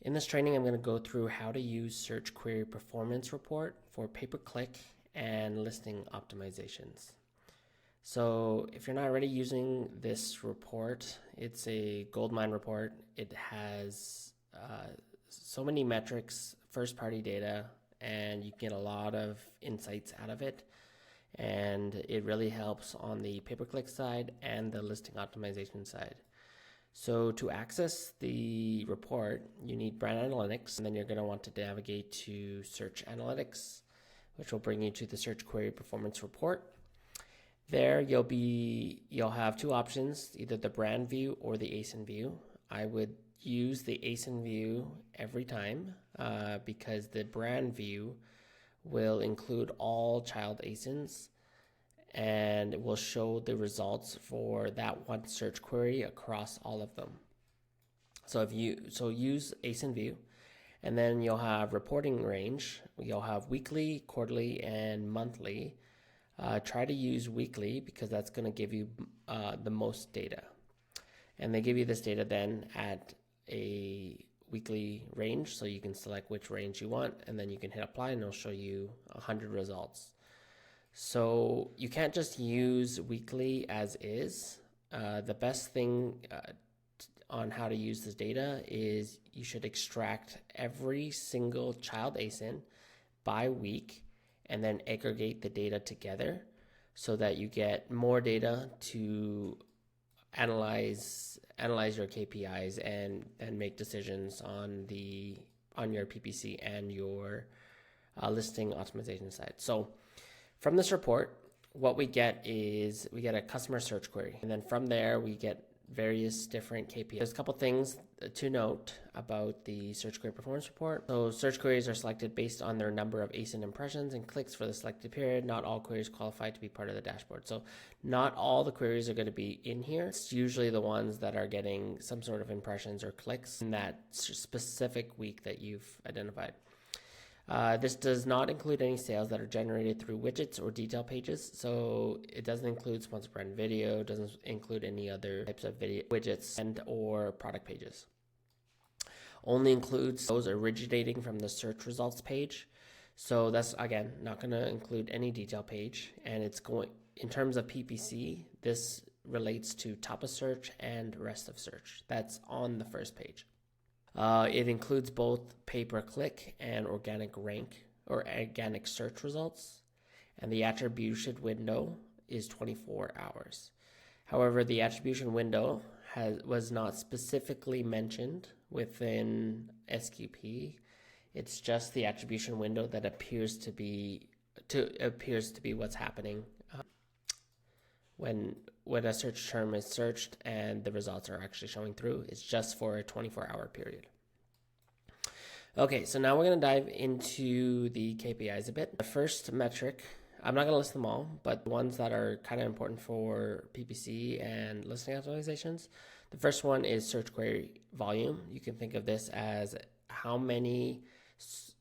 In this training, I'm going to go through how to use Search Query Performance Report for pay-per-click and listing optimizations. So if you're not already using this report, it's a Goldmine report. It has so many metrics, first-party data, and you get a lot of insights out of it. And it really helps on the pay-per-click side and the listing optimization side. So to access the report, you need brand analytics, and then you're going to want to navigate to search analytics, which will bring you to the search query performance report. There you'll have two options, either the brand view or the ASIN view. I would use the ASIN view every time because the brand view will include all child ASINs, and it will show the results for that one search query across all of them. So use ASIN view, and then you'll have reporting range. You'll have weekly, quarterly, and monthly. Try to use weekly because that's going to give you the most data. And they give you this data then at a weekly range, so you can select which range you want, and then you can hit apply and it'll show you 100 results. So you can't just use weekly as is. The best thing on how to use this data is you should extract every single child ASIN by week and then aggregate the data together so that you get more data to analyze your KPIs and make decisions on your PPC and your listing optimization side. So from this report, what we get is we get a customer search query, and then from there we get various different KPIs. There's a couple things to note about the search query performance report. So search queries are selected based on their number of ASIN impressions and clicks for the selected period. Not all queries qualify to be part of the dashboard. So not all the queries are going to be in here. It's usually the ones that are getting some sort of impressions or clicks in that specific week that you've identified. This does not include any sales that are generated through widgets or detail pages. So it doesn't include sponsored brand video, doesn't include any other types of video widgets and or product pages. Only includes those originating from the search results page. So that's, again, not going to include any detail page. And it's going, in terms of PPC, this relates to top of search and rest of search. That's on the first page. It includes both pay-per-click and organic rank or organic search results, and the attribution window is 24 hours. However, the attribution window was not specifically mentioned within SQP. It's just the attribution window that appears to be what's happening when a search term is searched and the results are actually showing through. It's just for a 24-hour period. Okay, so now we're going to dive into the KPIs a bit. The first metric, I'm not going to list them all, but the ones that are kind of important for PPC and listing optimizations. The first one is search query volume. You can think of this as how many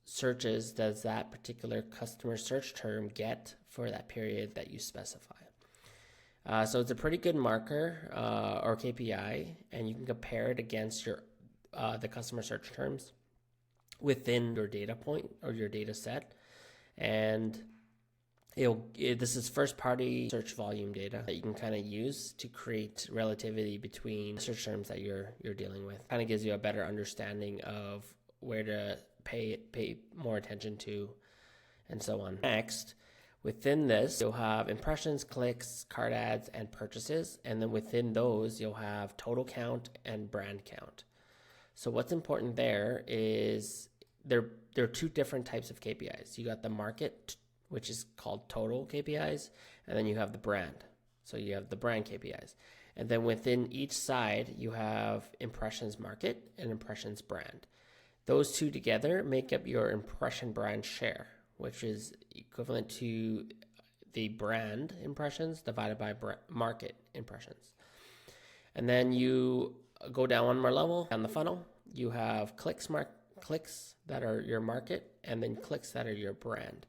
searches does that particular customer search term get for that period that you specify. So it's a pretty good marker or KPI, and you can compare it against your the customer search terms within your data point or your data set. And this is first-party search volume data that you can kind of use to create relativity between search terms that you're dealing with. Kind of gives you a better understanding of where to pay more attention to, and so on. Next, within this, you'll have impressions, clicks, cart ads, and purchases. And then within those, you'll have total count and brand count. So what's important there is there are two different types of KPIs. You got the market, which is called total KPIs, and then you have the brand. So you have the brand KPIs. And then within each side, you have impressions market and impressions brand. Those two together make up your impression brand share, which is equivalent to the brand impressions divided by market impressions. And then you go down one more level down the funnel. You have clicks that are your market, and then clicks that are your brand.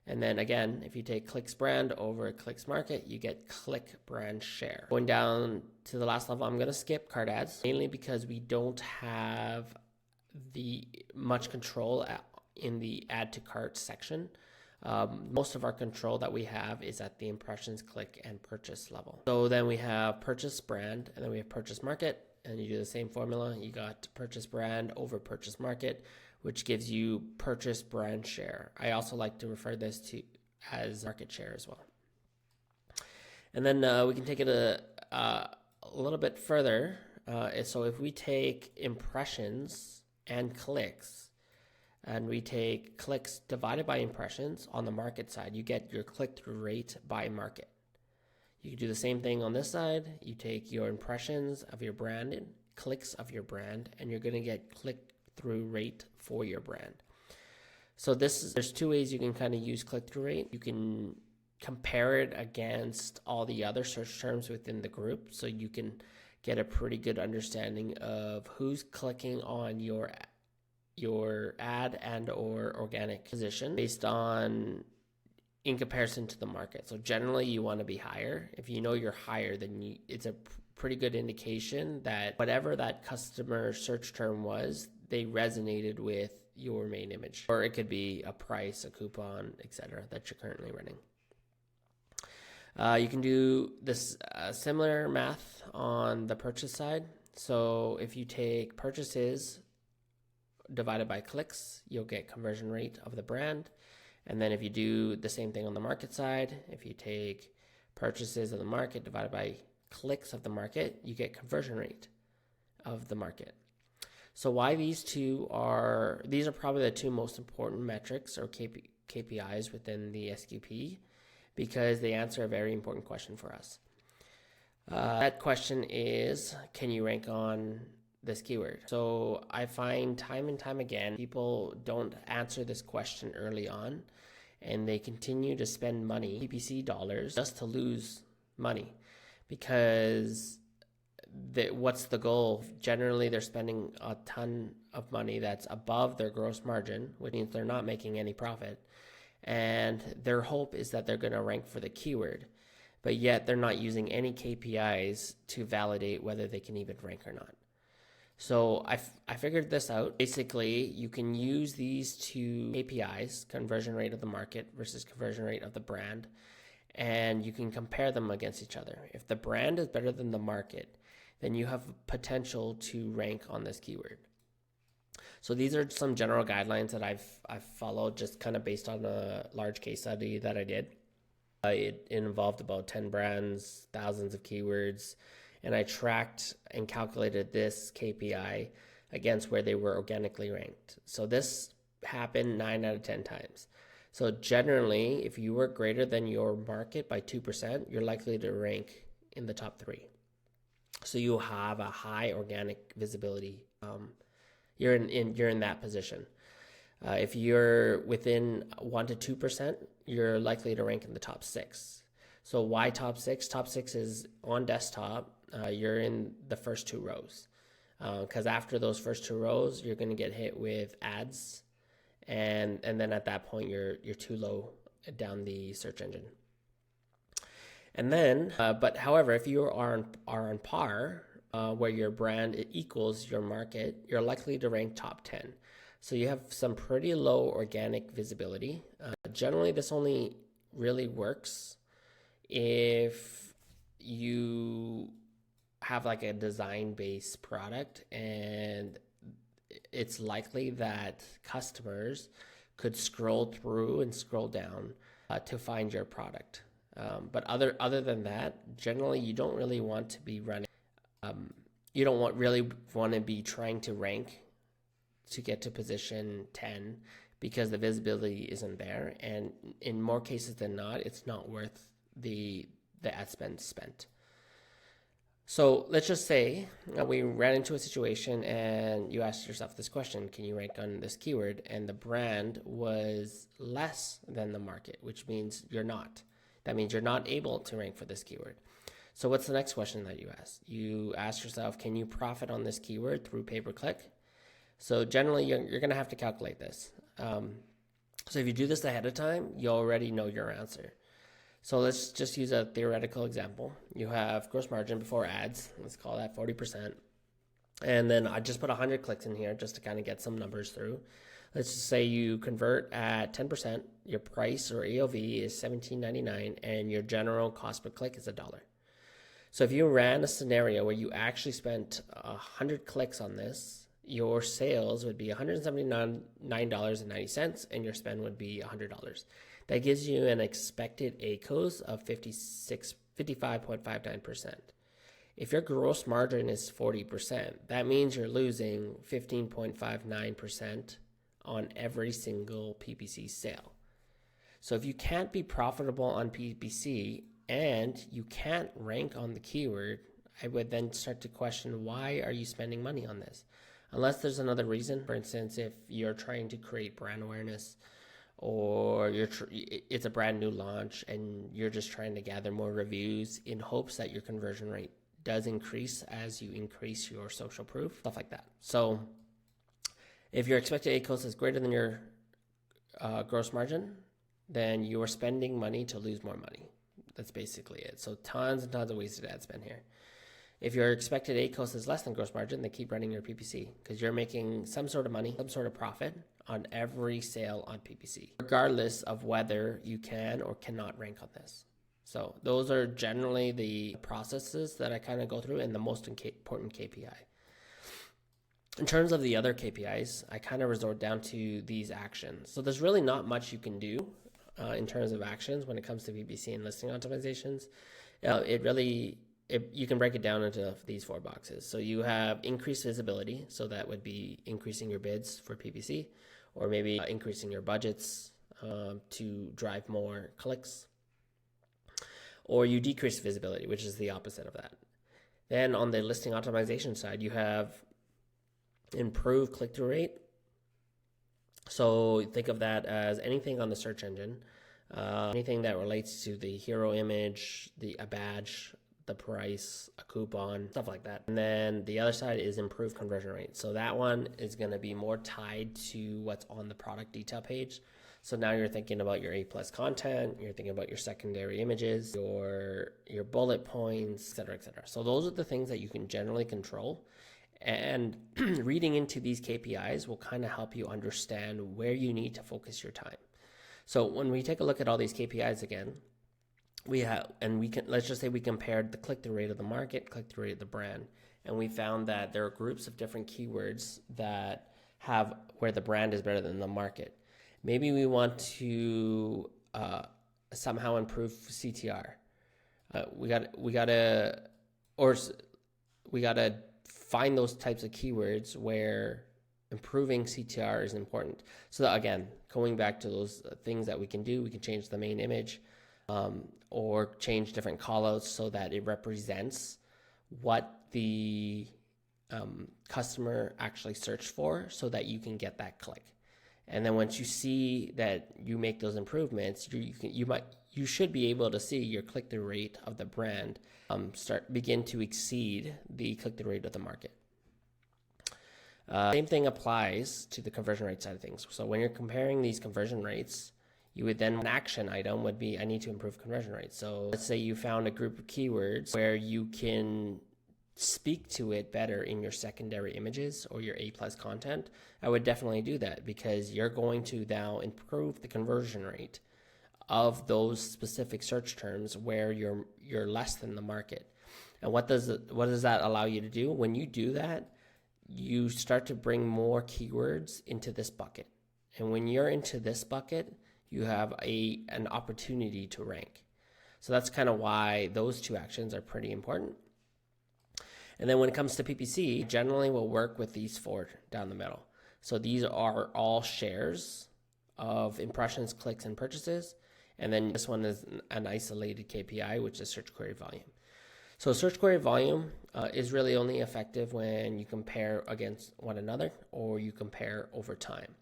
And then again, if you take clicks brand over clicks market, you get click brand share. Going down to the last level, I'm going to skip cart ads, mainly because we don't have much control in the add to cart section. Most of our control that we have is at the impressions, click, and purchase level. So then we have purchase brand, and then we have purchase market, and you do the same formula. You got purchase brand over purchase market, which gives you purchase brand share. I also like to refer this to as market share as well. And then we can take it a little bit further. So if we take impressions and clicks, and we take clicks divided by impressions on the market side, you get your click-through rate by market. You can do the same thing on this side. You take your impressions of your brand, clicks of your brand, and you're going to get click-through rate for your brand. So there's two ways you can kind of use click-through rate. You can compare it against all the other search terms within the group, so you can get a pretty good understanding of who's clicking on your ad and or organic position based on in comparison to the market. So generally you want to be higher. If you know you're higher, then it's a pretty good indication that whatever that customer search term was, they resonated with your main image. Or it could be a price, a coupon, etc. that you're currently running. You can do this similar math on the purchase side. So if you take purchases divided by clicks, you'll get conversion rate of the brand. And then if you do the same thing on the market side, if you take purchases of the market divided by clicks of the market, you get conversion rate of the market. So why these are probably the two most important metrics or KPIs within the SQP, because they answer a very important question for us. That question is, can you rank on this keyword? So I find time and time again, people don't answer this question early on, and they continue to spend money, PPC dollars, just to lose money. Because what's the goal? Generally, they're spending a ton of money that's above their gross margin, which means they're not making any profit. And their hope is that they're going to rank for the keyword, but yet they're not using any KPIs to validate whether they can even rank or not. So I figured this out. Basically, you can use these two KPIs, conversion rate of the market versus conversion rate of the brand, and you can compare them against each other. If the brand is better than the market, then you have potential to rank on this keyword. So these are some general guidelines that I've followed, just kind of based on a large case study that I did. It involved about 10 brands, thousands of keywords, and I tracked and calculated this KPI against where they were organically ranked. So this happened 9 out of 10 times. So generally, if you were greater than your market by 2%, you're likely to rank in the top 3. So you'll have a high organic visibility. You're in that position. If you're within 1 to 2%, you're likely to rank in the top 6. So why top 6? Top 6 is on desktop. You're in the first 2 rows, because after those first 2 rows, you're going to get hit with ads, and then at that point you're too low down the search engine. And then, but however, if you are on par, where your brand equals your market, you're likely to rank top 10. So you have some pretty low organic visibility. Generally, this only really works if you have like a design-based product, and it's likely that customers could scroll through and scroll down to find your product. But other than that, generally you don't really want to be running. You don't really want to be trying to rank to get to position 10 because the visibility isn't there, and in more cases than not, it's not worth the ad spend spent. So let's just say we ran into a situation and you asked yourself this question: can you rank on this keyword? And the brand was less than the market, which means you're not. That means you're not able to rank for this keyword. So what's the next question that you ask? You ask yourself, can you profit on this keyword through pay-per-click? So generally, you're going to have to calculate this. So if you do this ahead of time, you already know your answer. So let's just use a theoretical example. You have gross margin before ads. Let's call that 40%. And then I just put 100 clicks in here just to kind of get some numbers through. Let's just say you convert at 10%, your price or AOV is $17.99, and your general cost per click is $1. So if you ran a scenario where you actually spent 100 clicks on this, your sales would be $179.90, and your spend would be $100. That gives you an expected ACOS of 55.59%. If your gross margin is 40%, that means you're losing 15.59% on every single PPC sale. So if you can't be profitable on PPC and you can't rank on the keyword, I would then start to question, why are you spending money on this? Unless there's another reason. For instance, if you're trying to create brand awareness, or it's a brand new launch and you're just trying to gather more reviews in hopes that your conversion rate does increase as you increase your social proof, stuff like that. So if your expected ACOS is greater than your gross margin, then you are spending money to lose more money. That's basically it. So tons and tons of wasted ad spend here. If your expected ACOS is less than gross margin, then keep running your PPC, because you're making some sort of money, some sort of profit on every sale on PPC, regardless of whether you can or cannot rank on this. So those are generally the processes that I kind of go through and the most important KPI. In terms of the other KPIs, I kind of resort down to these actions. So there's really not much you can do in terms of actions when it comes to PPC and listing optimizations. You can break it down into these 4 boxes. So you have increased visibility. So that would be increasing your bids for PPC, or maybe increasing your budgets to drive more clicks. Or you decrease visibility, which is the opposite of that. Then on the listing optimization side, you have improved click-through rate. So think of that as anything on the search engine, anything that relates to the hero image, a badge, the price, a coupon, stuff like that. And then the other side is improved conversion rate. So that one is going to be more tied to what's on the product detail page. So now you're thinking about your A+ content, you're thinking about your secondary images, your bullet points, et cetera, et cetera. So those are the things that you can generally control. And reading into these KPIs will kind of help you understand where you need to focus your time. So when we take a look at all these KPIs again, let's just say we compared the click-through rate of the market, click-through rate of the brand, and we found that there are groups of different keywords that have where the brand is better than the market. Maybe we want to somehow improve CTR. We gotta find those types of keywords where improving CTR is important. So again, going back to those things that we can do, we can change the main image, or change different callouts so that it represents what the customer actually searched for, so that you can get that click. And then once you see that you make those improvements, you should be able to see your click-through rate of the brand begin to exceed the click-through rate of the market. Same thing applies to the conversion rate side of things. So when you're comparing these conversion rates, you would then, an action item would be, I need to improve conversion rate. So let's say you found a group of keywords where you can speak to it better in your secondary images or your A+ content. I would definitely do that, because you're going to now improve the conversion rate of those specific search terms where you're less than the market. And what does that allow you to do? When you do that, you start to bring more keywords into this bucket. And when you're into this bucket, you have an opportunity to rank. So that's kind of why those 2 actions are pretty important. And then when it comes to PPC, generally we'll work with these 4 down the middle. So these are all shares of impressions, clicks, and purchases. And then this one is an isolated KPI, which is search query volume. So search query volume is really only effective when you compare against one another, or you compare over time.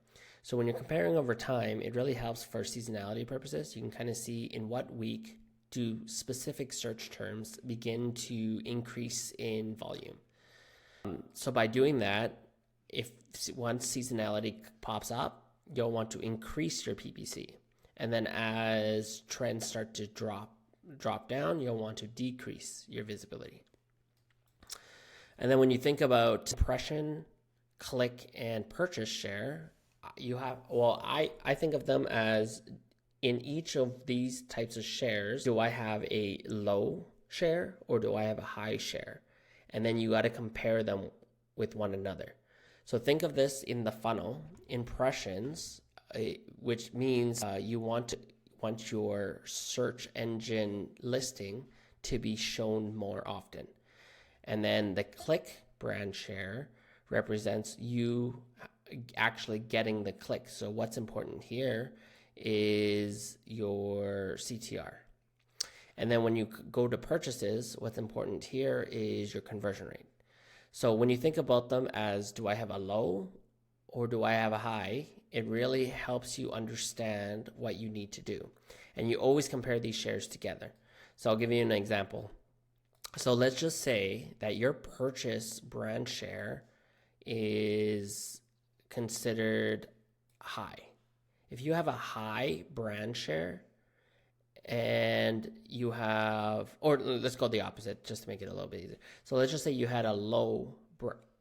So when you're comparing over time, it really helps for seasonality purposes. You can kind of see in what week do specific search terms begin to increase in volume. So by doing that, if once seasonality pops up, you'll want to increase your PPC. And then as trends start to drop down, you'll want to decrease your visibility. And then when you think about impression, click, and purchase share, you have, well, I think of them as in each of these types of shares, do I have a low share or do I have a high share? And then you got to compare them with one another. So think of this in the funnel, impressions, which means you want your search engine listing to be shown more often. And then the click brand share represents you actually getting the click. So what's important here is your CTR. And then when you go to purchases, what's important here is your conversion rate. So when you think about them as, do I have a low or do I have a high? It really helps you understand what you need to do. And you always compare these shares together. So I'll give you an example. So let's just say that your purchase brand share is considered high. If you have a high brand share and you have, or let's go the opposite just to make it a little bit easier. So let's just say you had a low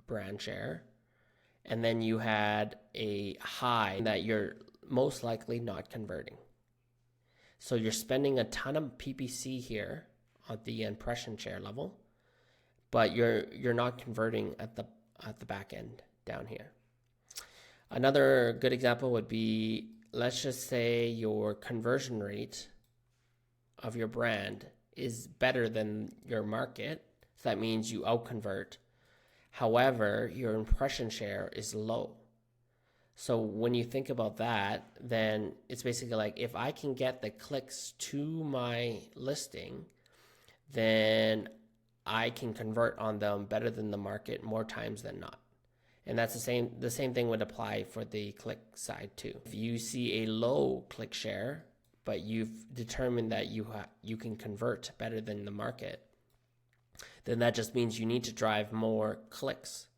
brand share and then you had a high that you're most likely not converting. So you're spending a ton of PPC here at the impression share level, but you're not converting at the back end down here. Another good example would be, let's just say your conversion rate of your brand is better than your market. So that means you out-convert. However, your impression share is low. So when you think about that, then it's basically like, if I can get the clicks to my listing, then I can convert on them better than the market more times than not. And that's the same thing would apply for the click side too. If you see a low click share, but you've determined that you can convert better than the market, then that just means you need to drive more clicks.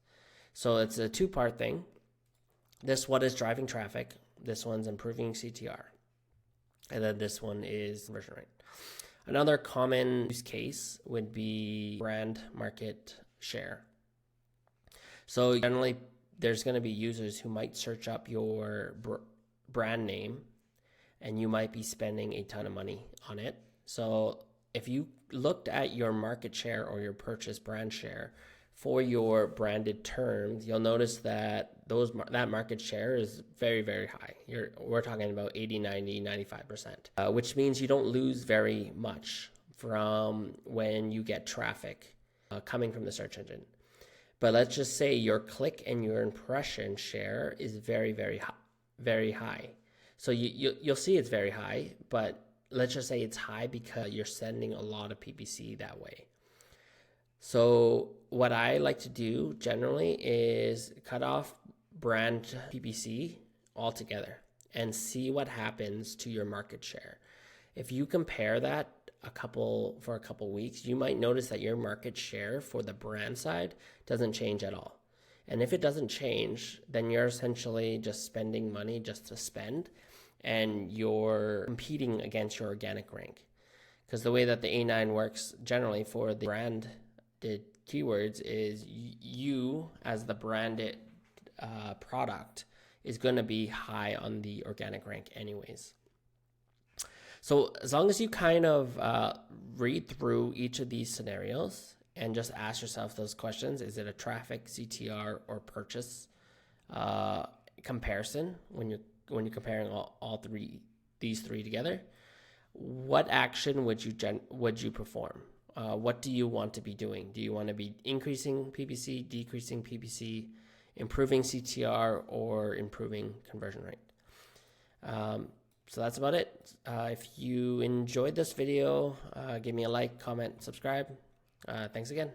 So it's a two-part thing. This one is driving traffic. This one's improving CTR. And then this one is conversion rate. Another common use case would be brand market share. So generally, there's going to be users who might search up your brand name and you might be spending a ton of money on it. So if you looked at your market share or your purchase brand share for your branded terms, you'll notice that that market share is very, very high. We're talking about 80, 90, 95%, which means you don't lose very much from when you get traffic coming from the search engine. But let's just say your click and your impression share is very, very high, very high. So you'll see it's very high, but let's just say it's high because you're sending a lot of PPC that way. So what I like to do generally is cut off brand PPC altogether and see what happens to your market share. If you compare that for a couple weeks, you might notice that your market share for the brand side doesn't change at all. And if it doesn't change, then you're essentially just spending money just to spend, and you're competing against your organic rank. Because the way that the A9 works generally for the branded keywords is you as the branded product is going to be high on the organic rank anyways. So as long as you kind of read through each of these scenarios and just ask yourself those questions, is it a traffic, CTR, or purchase comparison when you're comparing these three together? What action would you perform? What do you want to be doing? Do you want to be increasing PPC, decreasing PPC, improving CTR, or improving conversion rate? So that's about it. If you enjoyed this video, give me a like, comment, subscribe. Thanks again.